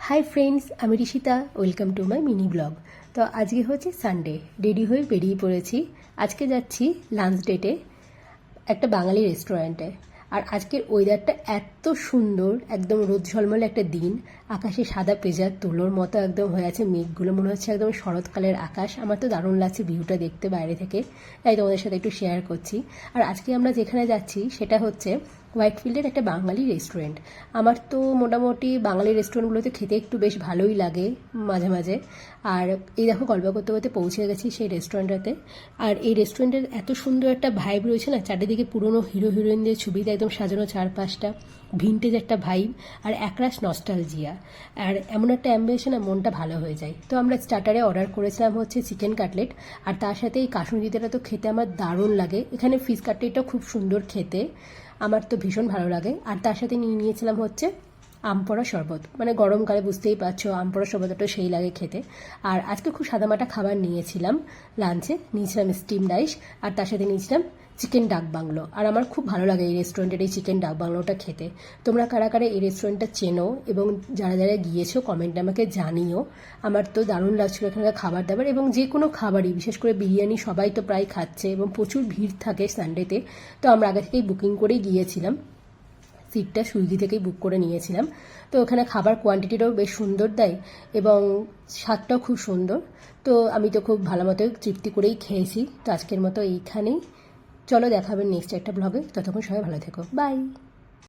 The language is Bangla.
হাই ফ্রেন্ডস, আমি Rishita. Welcome to my mini blog. তো আজকে হচ্ছে সানডে, রেডি হয়ে বেরিয়ে পড়েছি। আজকে যাচ্ছি লাঞ্চ ডেটে একটা বাঙালি রেস্টুরেন্টে। আর আজকের ওয়েদারটা এত সুন্দর, একদম রোদ ঝলমলে একটা দিন। আকাশে সাদা পেঁজার তুলোর মতো একদম হয়ে আছে মেঘগুলো, মনে হচ্ছে একদম শরৎকালের আকাশ। আমার তো দারুণ লাগছে ভিউটা দেখতে বাইরে থেকে, তাই তোমাদের সাথে একটু শেয়ার করছি। আর আজকে আমরা যেখানে যাচ্ছি সেটা হচ্ছে হোয়াইটফিল্ডের একটা বাঙালি রেস্টুরেন্ট। আমার তো মোটামুটি বাঙালি রেস্টুরেন্টগুলোতে খেতে একটু বেশ ভালোই লাগে মাঝে মাঝে। আর এই দেখো গল্প করতে করতে পৌঁছে গেছি সেই রেস্টুরেন্টটাতে। আর এই রেস্টুরেন্টের এত সুন্দর একটা ভাইব রয়েছে না, চারিদিকে পুরনো হিরো হিরোইনদের ছবিতে একদম সাজানো চারপাশটা, ভিনটেজ একটা ভাইব আর একরাশ নস্টালজিয়া। আর এমন একটা অ্যাম্বিয়েশে না মনটা ভালো হয়ে যায়। তো আমরা স্টার্টারে অর্ডার করেছিলাম হচ্ছে চিকেন কাটলেট, আর তার সাথে এই কাসুন্দিটা তো খেতে আমার দারুণ লাগে। এখানে ফিশ কাটলেটটাও খুব সুন্দর খেতে, আমার তো ভীষণ ভালো লাগে। আর তার সাথে নিয়েছিলাম হচ্ছে আমপড়া শরবত, মানে গরমকালে বুঝতেই পারছো আমপড়া শরবতটা সেই লাগে খেতে। আর আজকে খুব সাদামাটা খাবার নিয়েছিলাম লাঞ্চে, নিয়েছিলাম স্টিম রাইস, আর তার সাথে নিয়েছিলাম চিকেন ডাক বাংলো। আর আমার খুব ভালো লাগে এই রেস্টুরেন্টের এই চিকেন ডাক বাংলোটা খেতে। তোমরা কারা কারা এই রেস্টুরেন্টটা চেনো এবং যারা যারা গিয়েছো কমেন্টে আমাকে জানিও। আমার তো দারুণ লাগছিলো এখানকার খাবার দাবার, এবং যে কোনো খাবারই, বিশেষ করে বিরিয়ানি সবাই তো প্রায় খাচ্ছে এবং প্রচুর ভিড় থাকে সানডেতে। তো আমরা আগে থেকেই বুকিং করেই গিয়েছিলাম, সিটটা সুইগি থেকেই বুক করে নিয়েছিলাম। তো ওখানে খাবার কোয়ান্টিটিটাও বেশ সুন্দর দেয় এবং স্বাদটাও খুব সুন্দর। তো আমি তো খুব ভালো মতো তৃপ্তি করেই খেয়েছি। তো আজকের মতো এইখানেই, চলো দেখাবেন নেক্সট একটা ব্লগে। ততক্ষণ সবাই ভালো থেকো, বাই।